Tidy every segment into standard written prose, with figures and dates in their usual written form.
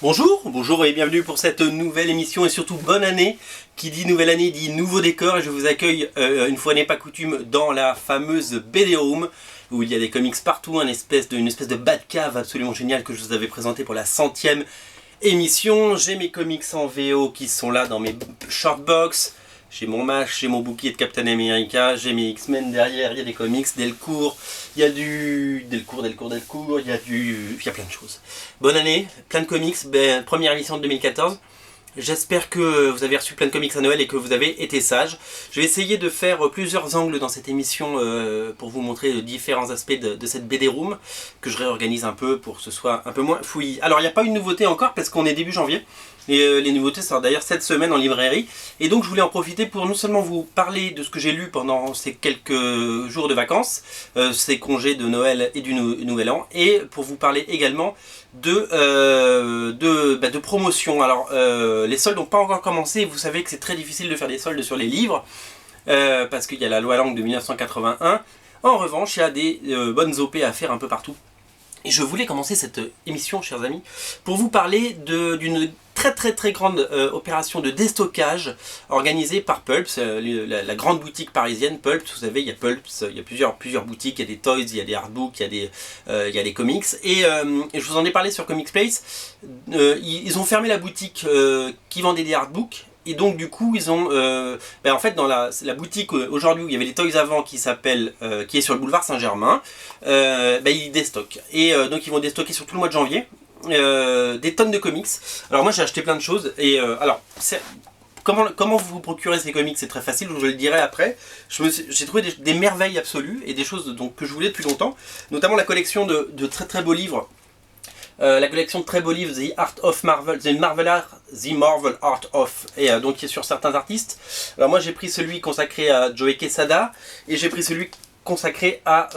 Bonjour et bienvenue pour cette nouvelle émission et surtout bonne année. Qui dit nouvelle année dit nouveau décor et je vous accueille une fois n'est pas coutume dans la fameuse BD Room où il y a des comics partout, une espèce de Batcave absolument géniale que je vous avais présenté pour la 100e émission. J'ai mes comics en VO qui sont là dans mes shortbox. J'ai mon MASH, j'ai mon bouquet de Captain America, j'ai mes X-Men derrière, il y a des comics, Delcourt, il y a du... Delcourt, il y a plein de choses. Bonne année, plein de comics, première émission de 2014. J'espère que vous avez reçu plein de comics à Noël et que vous avez été sages. Je vais essayer de faire plusieurs angles dans cette émission pour vous montrer différents aspects de cette BD Room, que je réorganise un peu pour que ce soit un peu moins fouillis. Alors il n'y a pas une nouveauté encore parce qu'on est début janvier. Et les nouveautés sortent d'ailleurs cette semaine en librairie. Et donc je voulais en profiter pour non seulement vous parler de ce que j'ai lu pendant ces quelques jours de vacances, ces congés de Noël et du Nouvel An, et pour vous parler également de promotion. Alors les soldes n'ont pas encore commencé, vous savez que c'est très difficile de faire des soldes sur les livres, parce qu'il y a la loi Lang de 1981. En revanche, il y a des bonnes OP à faire un peu partout. Et je voulais commencer cette émission, chers amis, pour vous parler d'une très grande opération de déstockage organisée par Pulps, la grande boutique parisienne Pulps. Vous savez, il y a Pulps, il y a plusieurs boutiques, il y a des toys, il y a des artbooks, il y a des comics. Et je vous en ai parlé sur Comics Place. Ils ont fermé la boutique qui vendait des artbooks. Et donc du coup ils ont, en fait dans la boutique aujourd'hui où il y avait les toys avant qui est sur le boulevard Saint-Germain, ils déstockent. Et donc ils vont déstocker sur tout le mois de janvier des tonnes de comics. Alors moi j'ai acheté plein de choses et comment vous procurez ces comics, c'est très facile, je le dirai après. J'ai trouvé des merveilles absolues et des choses que je voulais depuis longtemps, notamment la collection de très beaux livres. La collection de très beaux livres, The Art of Marvel, The Marvel Art of, et donc qui est sur certains artistes. Alors moi j'ai pris celui consacré à Joe Quesada, et j'ai pris celui consacré à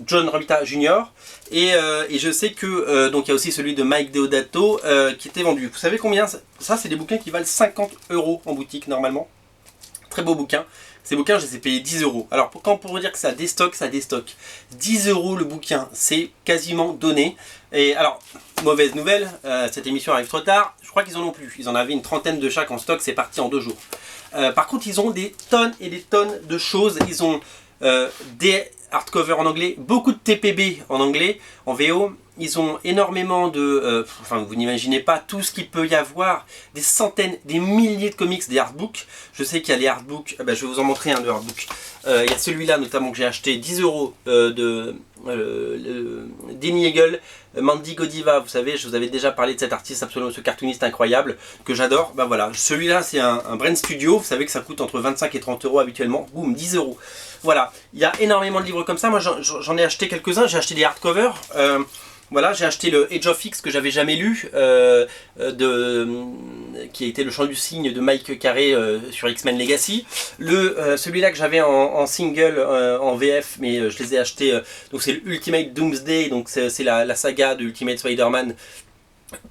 John Romita Jr. Et je sais que donc il y a aussi celui de Mike Deodato qui était vendu. Vous savez combien ça, c'est des bouquins qui valent 50 € en boutique normalement. Très beau bouquin. Ces bouquins, je les ai payés 10 €. Alors, pour vous dire que ça déstocke, ça déstocke. 10 € le bouquin, c'est quasiment donné. Et alors, mauvaise nouvelle, cette émission arrive trop tard. Je crois qu'ils en ont plus. Ils en avaient une trentaine de chaque en stock, c'est parti en 2 jours. Par contre, ils ont des tonnes et des tonnes de choses. Ils ont des hardcovers en anglais, beaucoup de TPB en anglais, en VO. Ils ont énormément de... vous n'imaginez pas tout ce qu'il peut y avoir. Des centaines, des milliers de comics, des artbooks. Je sais qu'il y a les artbooks. Je vais vous en montrer un de artbook. Il y a celui-là notamment que j'ai acheté, 10 € de Denny Eagle, Mandy Godiva. Vous savez, je vous avais déjà parlé de cet artiste absolument, ce cartooniste incroyable que j'adore. Voilà, celui-là c'est un Brain Studio. Vous savez que ça coûte entre 25 et 30 € habituellement. Boum, 10 €. Voilà, il y a énormément de livres comme ça. Moi j'en ai acheté quelques-uns. J'ai acheté des hardcovers. Voilà, j'ai acheté le Age of X que j'avais jamais lu, qui a été le chant du cygne de Mike Carré sur X-Men Legacy. Celui-là que j'avais en single, en VF, mais je les ai achetés, donc c'est l'Ultimate Doomsday, donc c'est la saga de Ultimate Spider-Man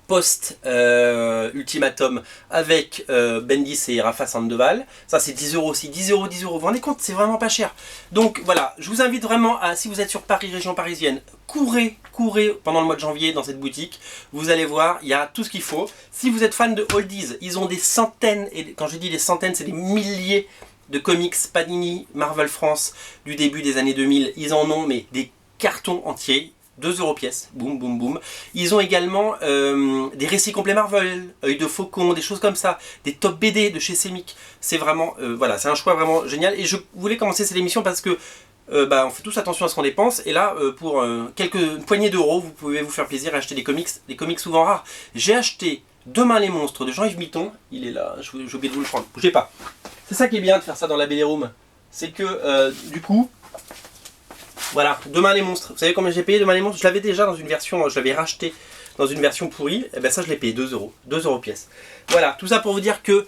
post-Ultimatum avec Bendis et Rafa Sandoval. Ça c'est 10 € aussi, 10 €, 10 €. Vous vous rendez compte, c'est vraiment pas cher. Donc voilà, je vous invite vraiment à, si vous êtes sur Paris, région parisienne, courez pendant le mois de janvier dans cette boutique. Vous allez voir, il y a tout ce qu'il faut. Si vous êtes fan de oldies, ils ont des centaines, et quand je dis des centaines, c'est des milliers de comics Panini, Marvel France du début des années 2000. Ils en ont mais des cartons entiers. 2 € pièce, boum boum boum. Ils ont également des récits complets Marvel, Œil de Faucon, des choses comme ça, des top BD de chez Semic. C'est vraiment, voilà, c'est un choix vraiment génial. Et je voulais commencer cette émission parce que on fait tous attention à ce qu'on dépense. Et là, pour quelques poignées d'euros, vous pouvez vous faire plaisir et acheter des comics souvent rares. J'ai acheté Demain les monstres de Jean-Yves Mitton. Il est là, j'ai oublié de vous le prendre. Bougez pas. C'est ça qui est bien de faire ça dans la BD Room. C'est que, du coup... Voilà, Demain les monstres. Vous savez combien j'ai payé Demain les monstres? Je l'avais déjà dans une version, je l'avais racheté dans une version pourrie. Et ça je l'ai payé 2 €. 2 € pièce. Voilà, tout ça pour vous dire que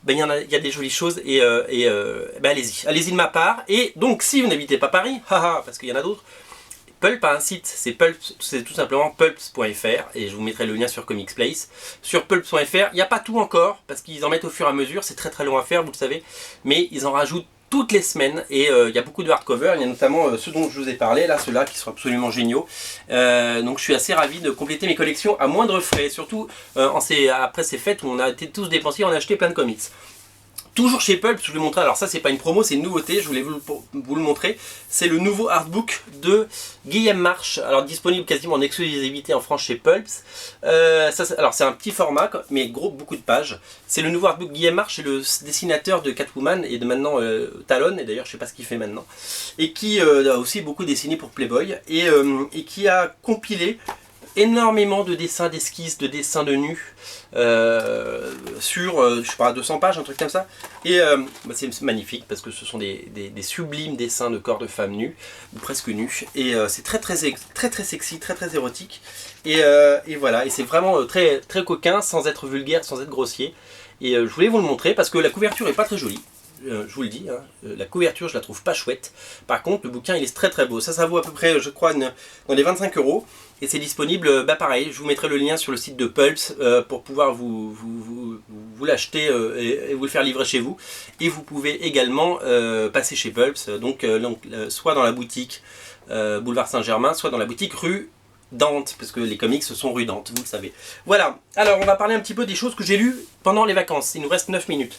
il y a des jolies choses et allez-y de ma part. Et donc si vous n'habitez pas Paris, parce qu'il y en a d'autres, Pulp a un site, c'est tout simplement pulps.fr et je vous mettrai le lien sur Comics Place. Sur pulps.fr, il n'y a pas tout encore parce qu'ils en mettent au fur et à mesure, c'est très long à faire, vous le savez, mais ils en rajoutent toutes les semaines et il y a beaucoup de hardcover. Il y a notamment ceux dont je vous ai parlé, là, ceux-là qui sont absolument géniaux. Donc je suis assez ravi de compléter mes collections à moindre frais, surtout après ces fêtes où on a été tous dépensés, on a acheté plein de comics. Toujours chez Pulp, je vous l'ai montré, alors ça c'est pas une promo, c'est une nouveauté, je voulais vous le montrer. C'est le nouveau artbook de Guillaume March, alors disponible quasiment en exclusivité en France chez Pulp. Alors c'est un petit format, mais beaucoup de pages. C'est le nouveau artbook. Guillaume March, c'est le dessinateur de Catwoman et de maintenant Talon, et d'ailleurs je sais pas ce qu'il fait maintenant. Et qui a aussi beaucoup dessiné pour Playboy, et qui a compilé énormément de dessins d'esquisses, de dessins de nus sur, je sais pas, 200 pages, un truc comme ça. Et c'est magnifique parce que ce sont des sublimes dessins de corps de femmes nues, ou presque nues. Et c'est très sexy, très érotique. Et voilà, et c'est vraiment très coquin, sans être vulgaire, sans être grossier. Et je voulais vous le montrer parce que la couverture est pas très jolie. Je vous le dis, hein, la couverture je la trouve pas chouette. Par contre le bouquin il est très beau. Ça vaut à peu près, je crois, dans les 25 €. Et c'est disponible, pareil, je vous mettrai le lien sur le site de Pulps pour pouvoir vous l'acheter et vous le faire livrer chez vous. Et vous pouvez également passer chez Pulps, donc soit dans la boutique boulevard Saint-Germain, soit dans la boutique rue Dante, parce que les comics sont rue Dante, vous le savez. Voilà, alors on va parler un petit peu des choses que j'ai lues pendant les vacances. Il nous reste 9 minutes.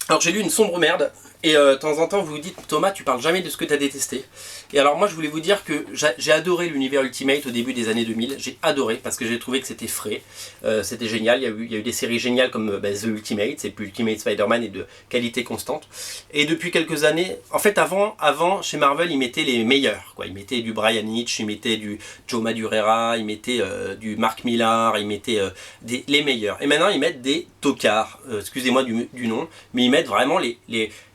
Alors j'ai lu Une sombre merde, et de temps en temps vous vous dites Thomas tu parles jamais de ce que tu as détesté. Et alors moi je voulais vous dire que j'ai adoré l'univers Ultimate au début des années 2000, j'ai adoré parce que j'ai trouvé que c'était frais, c'était génial, il y a eu des séries géniales comme The Ultimate, c'est plus Ultimate Spider-Man et de qualité constante. Et depuis quelques années, en fait avant chez Marvel ils mettaient les meilleurs, quoi. Ils mettaient du Brian Hitch, ils mettaient du Joe Madureira, ils mettaient du Mark Millar, ils mettaient les meilleurs. Et maintenant ils mettent des tocards, excusez-moi du nom, mais ils mettent vraiment les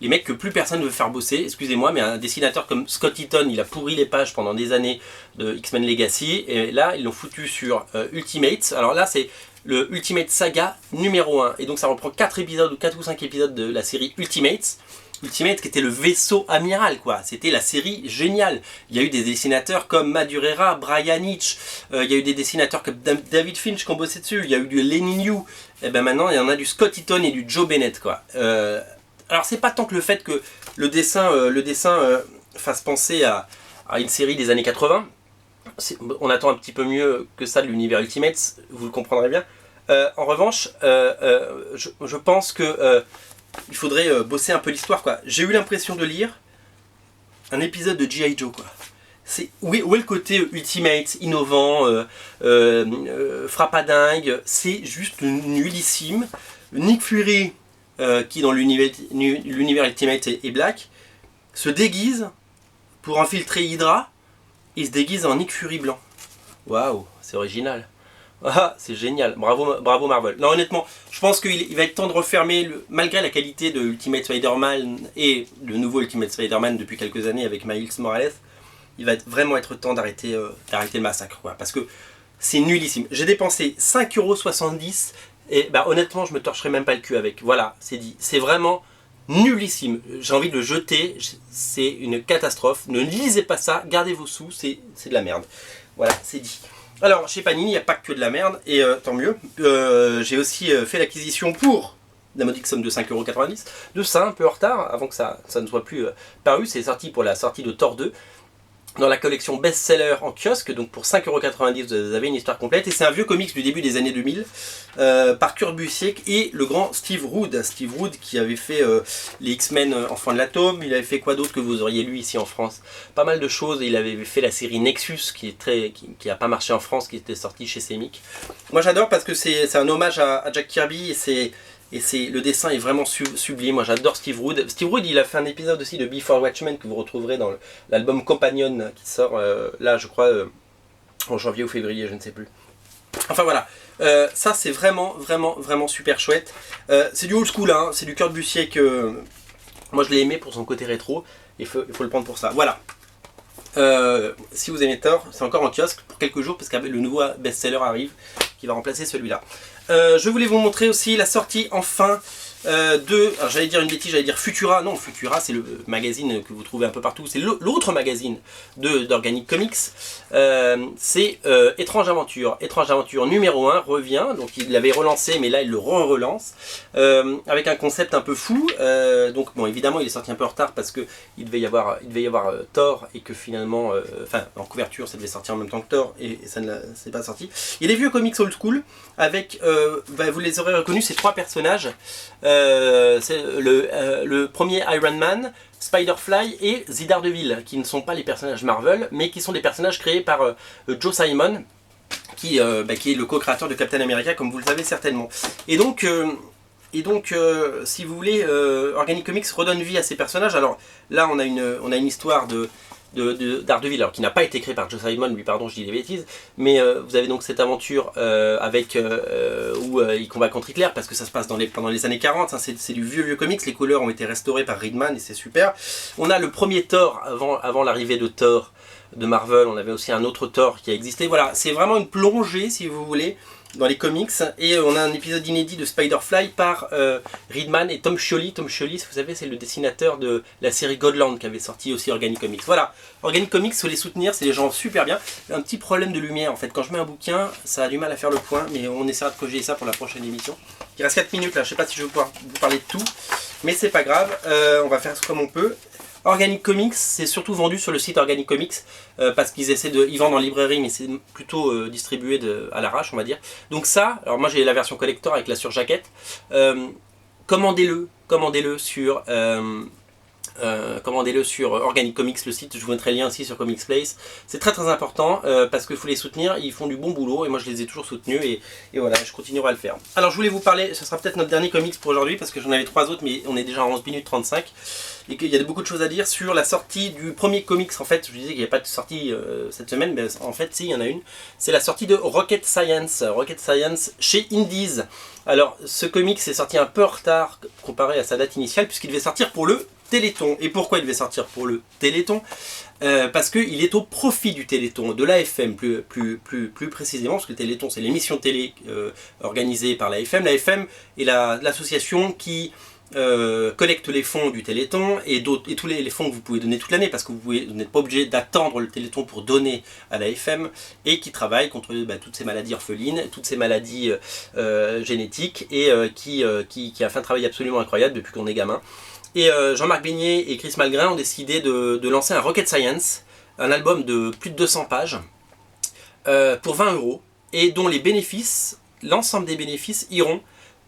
mecs que plus personne ne veut faire bosser, excusez-moi, mais un dessinateur comme Scott Eaton, il a pourri les pages pendant des années de X-Men Legacy, et là ils l'ont foutu sur Ultimate. Alors là c'est le Ultimate Saga numéro 1, et donc ça reprend 4 épisodes ou 4 ou 5 épisodes de la série Ultimate qui était le vaisseau amiral, quoi. C'était la série géniale. Il y a eu des dessinateurs comme Madureira, Brian Hitch, il y a eu des dessinateurs comme David Finch qui ont bossé dessus, il y a eu du Lenny Liu, et ben maintenant il y en a du Scott Eaton et du Joe Bennett, quoi. Alors c'est pas tant que le fait que le dessin fasse penser à une série des années 80, on attend un petit peu mieux que ça de l'univers Ultimate, vous le comprendrez bien. En revanche, je pense que il faudrait bosser un peu l'histoire, quoi. J'ai eu l'impression de lire un épisode de G.I. Joe, quoi. Où est le côté Ultimate, innovant, frappadingue, c'est juste nullissime. Nick Fury, qui dans l'univers Ultimate est black, se déguise pour infiltrer Hydra, il se déguise en Nick Fury blanc. Waouh, c'est original. Ah, c'est génial, bravo Marvel. Non, honnêtement, je pense qu'il va être temps de refermer, malgré la qualité de Ultimate Spider-Man et le nouveau Ultimate Spider-Man depuis quelques années avec Miles Morales, il va vraiment être temps d'arrêter le massacre, quoi, parce que c'est nullissime. J'ai dépensé 5,70 € et bah, honnêtement, je me torcherai même pas le cul avec. Voilà, c'est dit. C'est vraiment nullissime. J'ai envie de le jeter, c'est une catastrophe. Ne lisez pas ça, gardez vos sous, c'est de la merde. Voilà, c'est dit. Alors, chez Panini, il n'y a pas que de la merde, et tant mieux. J'ai aussi fait l'acquisition pour la modique somme de 5,90 € de ça, un peu en retard, avant que ça ne soit plus paru. C'est sorti pour la sortie de Thor 2, dans la collection best-seller en kiosque, donc pour 5,90 € vous avez une histoire complète, et c'est un vieux comics du début des années 2000, par Kurt Busiek et le grand Steve Rude. Steve Rude qui avait fait les X-Men Enfants de l'Atome, il avait fait quoi d'autre que vous auriez lu ici en France? Pas mal de choses, il avait fait la série Nexus, qui a pas marché en France, qui était sortie chez Semic. Moi j'adore parce que c'est un hommage à Jack Kirby, et le dessin est vraiment sublime. Moi j'adore Steve Rude. Steve Rude il a fait un épisode aussi de Before Watchmen que vous retrouverez dans l'album Companion qui sort là je crois en janvier ou février, je ne sais plus. Enfin voilà, ça c'est vraiment super chouette. C'est du old school, hein. C'est du Kurt Busiek. Moi je l'ai aimé pour son côté rétro, il faut le prendre pour ça. Voilà. Si vous aimez Thor, c'est encore en kiosque pour quelques jours parce que le nouveau best-seller arrive qui va remplacer celui-là. Je voulais vous montrer aussi la sortie enfin alors j'allais dire une bêtise, j'allais dire Futura. Non, Futura c'est le magazine que vous trouvez un peu partout, c'est l'autre magazine d'Organic Comics. C'est Étrange Aventure. Étrange Aventure numéro 1 revient, donc il l'avait relancé mais là il le relance avec un concept un peu fou. Donc bon, évidemment il est sorti un peu en retard parce que il devait y avoir Thor, et que finalement, enfin en couverture ça devait sortir en même temps que Thor et ça ne s'est pas sorti. Il est vieux comics old school avec, vous les aurez reconnus, ces 3 personnages. C'est le premier Iron Man, Spider-Fly et The Daredevil, qui ne sont pas les personnages Marvel, mais qui sont des personnages créés par Joe Simon, qui est le co-créateur de Captain America, comme vous le savez certainement. Et donc, si vous voulez, Organic Comics redonne vie à ces personnages. Alors là, on a une histoire de Daredevil, alors qui n'a pas été créé par Joe Simon, lui pardon, je dis des bêtises, mais vous avez donc cette aventure où il combat contre Hitler, parce que ça se passe pendant les années 40, hein, c'est du vieux comics, les couleurs ont été restaurées par Reedman et c'est super. On a le premier Thor, avant l'arrivée de Thor de Marvel, on avait aussi un autre Thor qui a existé. Voilà, c'est vraiment une plongée, si vous voulez, dans les comics, et on a un épisode inédit de Spider-Fly par Reedman et Tom Scioli. Tom Scioli, vous savez, c'est le dessinateur de la série Godland qui avait sorti aussi Organic Comics. Voilà, Organic Comics, il faut les soutenir, c'est des gens super bien. Un petit problème de lumière en fait, quand je mets un bouquin, ça a du mal à faire le point, mais on essaiera de corriger ça pour la prochaine émission. Il reste 4 minutes là, je sais pas si je vais pouvoir vous parler de tout, mais c'est pas grave, on va faire comme on peut. Organic Comics, c'est surtout vendu sur le site Organic Comics parce qu'ils essaient ils vendent en librairie, mais c'est plutôt distribué à l'arrache, on va dire. Donc ça, alors moi j'ai la version collector avec la surjaquette. Commandez-le sur Organic Comics, le site, je vous mettrai le lien aussi sur Comics Place. C'est très très important parce qu'il faut les soutenir, ils font du bon boulot et moi je les ai toujours soutenus et voilà, je continuerai à le faire. Alors je voulais vous parler, ce sera peut-être notre dernier comics pour aujourd'hui parce que j'en avais 3 autres, mais on est déjà à 11 minutes 35 et qu'il y a beaucoup de choses à dire sur la sortie du premier comics. En fait, je vous disais qu'il n'y avait pas de sortie cette semaine, mais en fait si, il y en a une. C'est la sortie de Rocket Science chez Indies. Alors ce comics est sorti un peu en retard comparé à sa date initiale puisqu'il devait sortir pour le Téléthon. Et pourquoi il devait sortir pour le Téléthon? Parce qu'il est au profit du Téléthon, de l'AFM plus précisément, parce que le Téléthon c'est l'émission télé organisée par l'AFM. L'AFM est l'association qui collecte les fonds du Téléthon et tous les fonds que vous pouvez donner toute l'année, parce que vous n'êtes pas obligé d'attendre le Téléthon pour donner à l'AFM, et qui travaille contre toutes ces maladies orphelines, toutes ces maladies génétiques, et qui a fait un travail absolument incroyable depuis qu'on est gamin. Et Jean-Marc Beignet et Chris Malgrin ont décidé de lancer un Rocket Science, un album de plus de 200 pages, pour 20 €, et dont les bénéfices, l'ensemble des bénéfices iront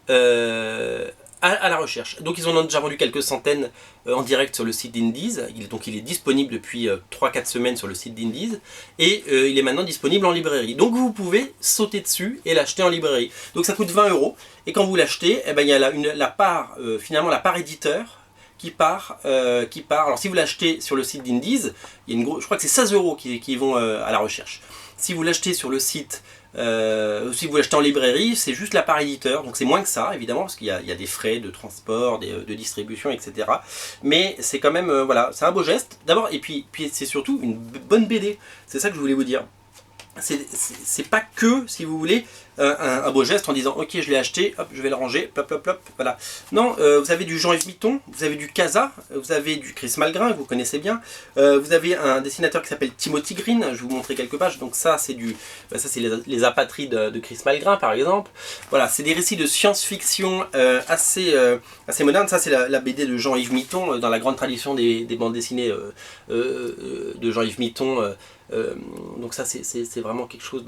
à la recherche. Donc ils en ont déjà vendu quelques centaines en direct sur le site d'Indies, donc il est disponible depuis 3-4 semaines sur le site d'Indies, et il est maintenant disponible en librairie. Donc vous pouvez sauter dessus et l'acheter en librairie. Donc ça coûte 20 €, et quand vous l'achetez, eh ben, il y a la part, finalement la part éditeur, qui part. Alors si vous l'achetez sur le site d'Indies, il y a je crois que c'est 16 € qui vont à la recherche. Si vous l'achetez sur le site, si vous l'achetez en librairie, c'est juste la part éditeur, donc c'est moins que ça évidemment, parce qu'il y a des frais de transport, de distribution, etc. Mais c'est quand même, voilà, c'est un beau geste d'abord, et puis c'est surtout une bonne BD, c'est ça que je voulais vous dire. C'est pas que, si vous voulez, un beau geste en disant ok, je l'ai acheté, hop, je vais le ranger, plop plop plop, voilà. Non, vous avez du Jean-Yves Mitton, vous avez du Casa, vous avez du Chris Malgrin que vous connaissez bien, vous avez un dessinateur qui s'appelle Timothy Green, je vais vous montrer quelques pages. Donc ça c'est les apatrides de Chris Malgrin par exemple. Voilà, c'est des récits de science-fiction assez modernes. Ça c'est la BD de Jean-Yves Mitton, dans la grande tradition des bandes dessinées de Jean-Yves Mitton. Donc ça c'est vraiment quelque chose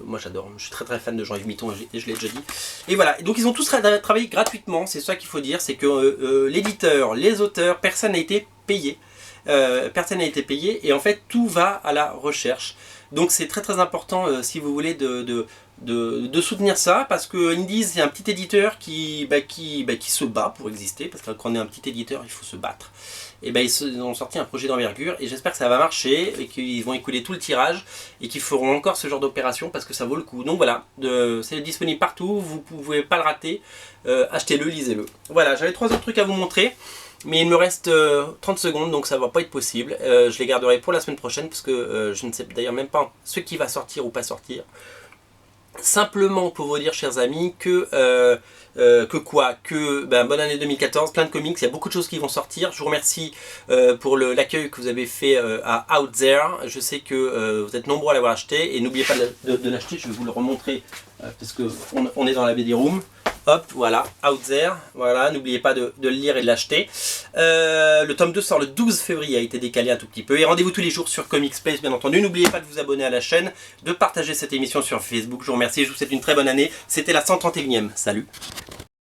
moi j'adore, je suis très très fan de Jean-Yves Mitton et je l'ai déjà dit. Et voilà, donc ils ont tous travaillé gratuitement, c'est ça qu'il faut dire, c'est que l'éditeur, les auteurs, personne n'a été payé. Et en fait tout va à la recherche. Donc c'est très très important si vous voulez de soutenir ça, parce que Indies c'est un petit éditeur qui se bat pour exister, parce que quand on est un petit éditeur il faut se battre. Et ils ont sorti un projet d'envergure et j'espère que ça va marcher et qu'ils vont écouler tout le tirage et qu'ils feront encore ce genre d'opération parce que ça vaut le coup. Donc voilà, c'est disponible partout, vous ne pouvez pas le rater, achetez-le, lisez-le. Voilà, j'avais 3 autres trucs à vous montrer, mais il me reste 30 secondes donc ça va pas être possible. Je les garderai pour la semaine prochaine parce que je ne sais d'ailleurs même pas ce qui va sortir ou pas sortir. simplement pour vous dire, chers amis, que bonne année 2014, plein de comics, il y a beaucoup de choses qui vont sortir. Je vous remercie pour l'accueil que vous avez fait à Out There. Je sais que vous êtes nombreux à l'avoir acheté et n'oubliez pas de l'acheter, je vais vous le remontrer parce qu'on est dans la BD Room. Hop, voilà, Out There, voilà, n'oubliez pas de le lire et de l'acheter. Le tome 2 sort le 12 février, a été décalé un tout petit peu. Et rendez-vous tous les jours sur Comics Place, bien entendu. N'oubliez pas de vous abonner à la chaîne, de partager cette émission sur Facebook. Je vous remercie, je vous souhaite une très bonne année. C'était la 131e. Salut!